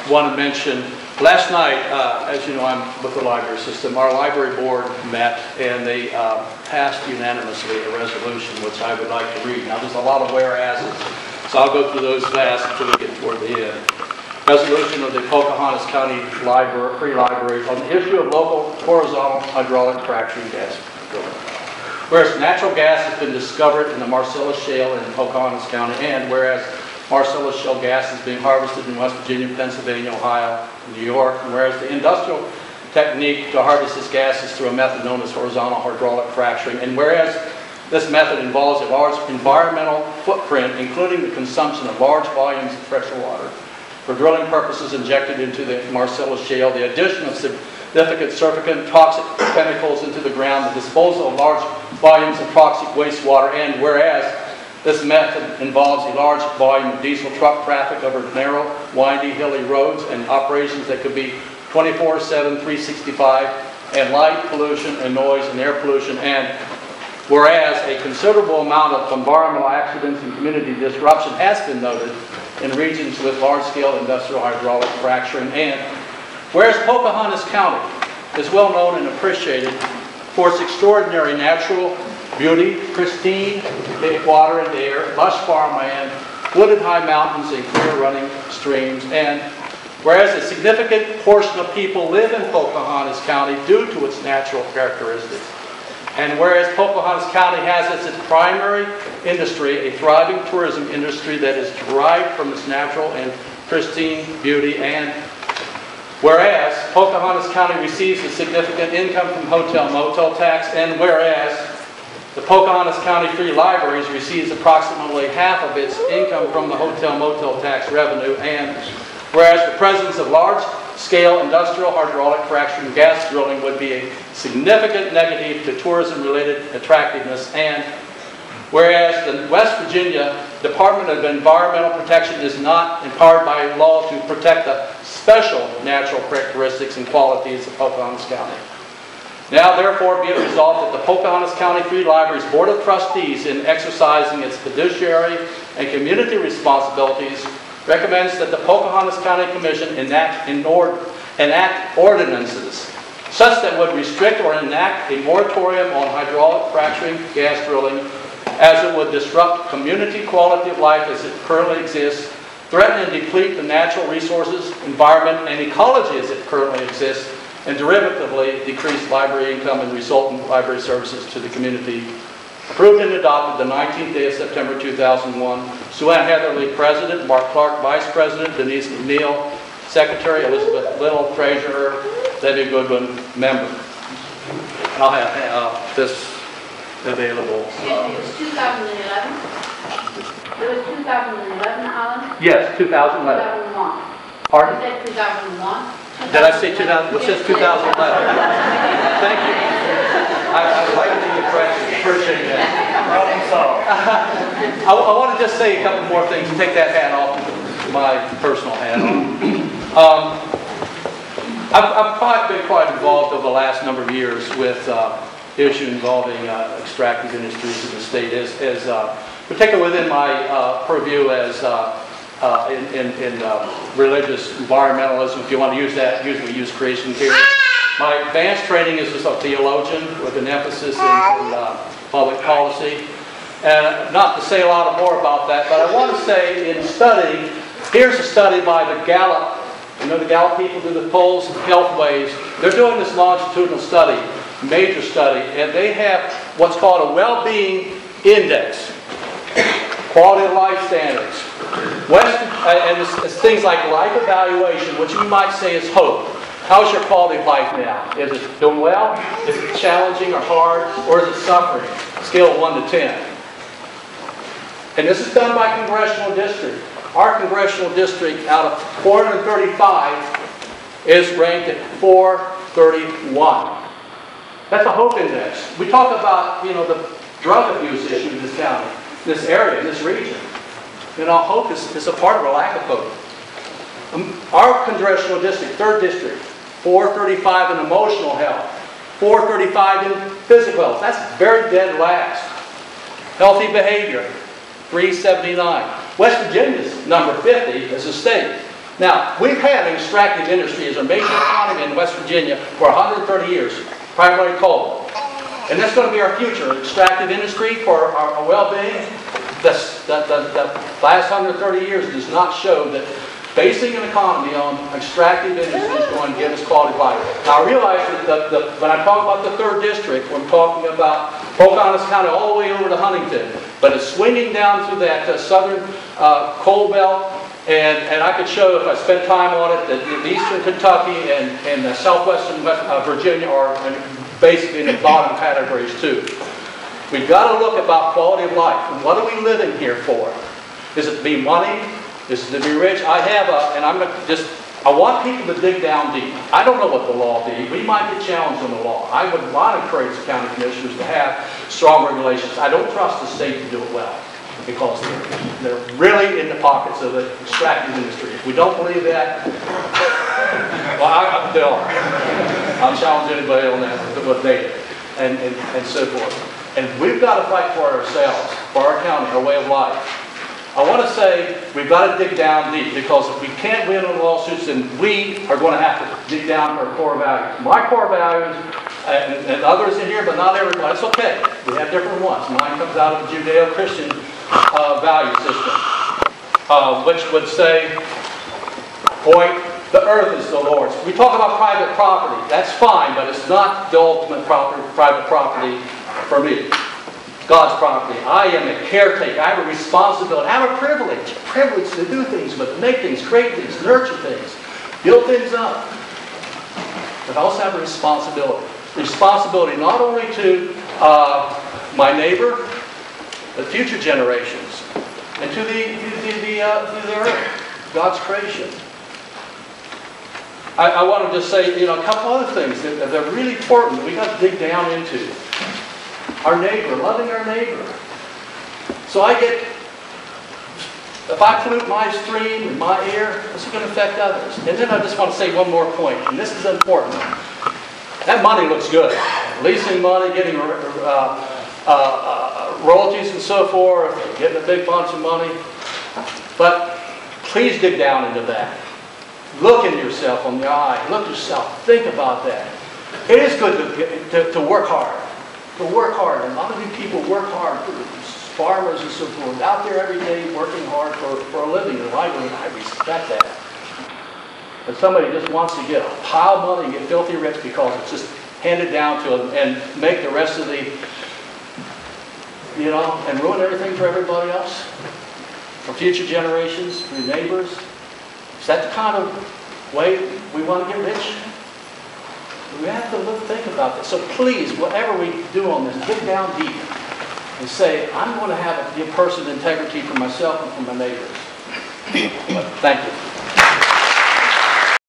want to mention, last night, as you know, I'm with the library system. Our library board met and they passed unanimously a resolution which I would like to read. Now, there's a lot of whereases, so I'll go through those fast until we get toward the end. Resolution of the Pocahontas County Library, Free Libraries on the issue of local horizontal hydraulic fracturing gas drilling. Whereas natural gas has been discovered in the Marcellus Shale in Pocahontas County, and whereas Marcellus Shale gas is being harvested in West Virginia, Pennsylvania, Ohio, New York, and whereas the industrial technique to harvest this gas is through a method known as horizontal hydraulic fracturing, and whereas this method involves a large environmental footprint, including the consumption of large volumes of fresh water for drilling purposes injected into the Marcellus Shale, the addition of significant toxic chemicals into the ground, the disposal of large volumes of toxic wastewater, and whereas this method involves a large volume of diesel truck traffic over narrow, windy, hilly roads and operations that could be 24/7, 365, and light pollution and noise and air pollution, and whereas a considerable amount of environmental accidents and community disruption has been noted in regions with large-scale industrial hydraulic fracturing, and whereas Pocahontas County is well known and appreciated for its extraordinary natural beauty, pristine water and air, lush farmland, wooded high mountains, and clear running streams, and whereas a significant portion of people live in Pocahontas County due to its natural characteristics, and whereas Pocahontas County has as its primary industry a thriving tourism industry that is derived from its natural and pristine beauty, and whereas Pocahontas County receives a significant income from hotel-motel tax, and whereas the Pocahontas County Free Libraries receives approximately half of its income from the hotel-motel tax revenue, and whereas the presence of large-scale industrial hydraulic fracturing gas drilling would be a significant negative to tourism-related attractiveness, and whereas the West Virginia Department of Environmental Protection is not empowered by law to protect the special natural characteristics and qualities of Pocahontas County. Now, therefore, be it resolved that the Pocahontas County Free Libraries Board of Trustees, in exercising its fiduciary and community responsibilities, recommends that the Pocahontas County Commission enact ordinances such that would restrict or enact a moratorium on hydraulic fracturing gas drilling, as it would disrupt community quality of life as it currently exists, threaten and deplete the natural resources, environment, and ecology as it currently exists, and derivatively decrease library income and resultant library services to the community. Approved and adopted the 19th day of September 2001. Sue Ann Heatherly, President. Mark Clark, Vice President. Denise McNeil, Secretary. Elizabeth Little, Treasurer. Debbie Goodwin, Member. I'll have this available. It was 2011. It was 2011, Alan? Yes, 2011. 2001. Pardon? You said 2001? Did I say 2000? It says 2011. Thank you. I like the correction. Appreciate that. Problem solved. I want to just say a couple more things. Take that hat off, my personal hat off. I've been quite involved over the last number of years with issues involving extractive industries in the state, particularly within my purview as in religious environmentalism, if you want to use that. Usually we use creation theory. My advanced training is as a theologian with an emphasis in public policy. And not to say a lot more about that, but I want to say in study, here's a study by the Gallup. You know the Gallup people do the polls, health waves. They're doing this longitudinal study, major study, and they have what's called a well-being index. Quality of life standards. And it's things like life evaluation, which you might say is hope. How's your quality of life now? Is it doing well? Is it challenging or hard? Or is it suffering? Scale of 1 to 10. And this is done by congressional district. Our congressional district, out of 435, is ranked at 431. That's a hope index. We talk about, the drug abuse issue in this county, this area, this region. Hope is a part of a lack of hope. Our congressional district, 3rd district, 435 in emotional health, 435 in physical health. That's very dead last. Healthy behavior, 379. West Virginia's number 50 as a state. Now, we've had an extractive industry as a major economy in West Virginia for 130 years, primarily coal. And that's going to be our future, extractive industry for our well-being. The last 130 years does not show that basing an economy on extractive industry is going to give us quality of life. Now I realize that when I talk about the 3rd District, we're talking about Pocahontas County all the way over to Huntington, but it's swinging down through that southern coal belt, and I could show, if I spent time on it, that eastern Kentucky and southwestern Virginia are basically in the bottom categories too. We've got to look about quality of life. And what are we living here for? Is it to be money? Is it to be rich? I want people to dig down deep. I don't know what the law be. We might get challenged on the law. I would want to encourage the county commissioners to have strong regulations. I don't trust the state to do it well because they're really in the pockets of the extractive industry. If we don't believe that, well, they are. I'll challenge anybody on that with data and so forth. And we've got to fight for ourselves, for our county, our way of life. I want to say we've got to dig down deep, because if we can't win on lawsuits, then we are going to have to dig down to our core values. My core values, and others in here, but not everyone, it's okay. We have different ones. Mine comes out of the Judeo-Christian value system, which would say, point, the earth is the Lord's. We talk about private property. That's fine, but it's not the ultimate private property for me. God's property. I am a caretaker. I have a responsibility. I have a privilege to do things with, make things, create things, nurture things, build things up. But I also have a responsibility. Responsibility not only to my neighbor, but future generations, and to the earth, God's creation. I want to just say, a couple other things that are really important that we got to dig down into. Our neighbor, loving our neighbor. So if I pollute my stream and my air, this is going to affect others. And then I just want to say one more point, and this is important. That money looks good. Leasing money, getting royalties and so forth, getting a big bunch of money. But please dig down into that. Look in yourself on the eye. Look yourself. Think about that. It is good to work hard. To work hard. And a lot of you people work hard. Farmers and so forth. Out there every day working hard for a living and livelihood. I respect that. But somebody just wants to get a pile of money and get filthy rich because it's just handed down to them and make the rest of the, and ruin everything for everybody else. For future generations, for your neighbors. Is that the kind of way we want to get rich? We have to think about this. So please, whatever we do on this, dig down deep and say, I'm going to have a person of integrity for myself and for my neighbors. Thank you.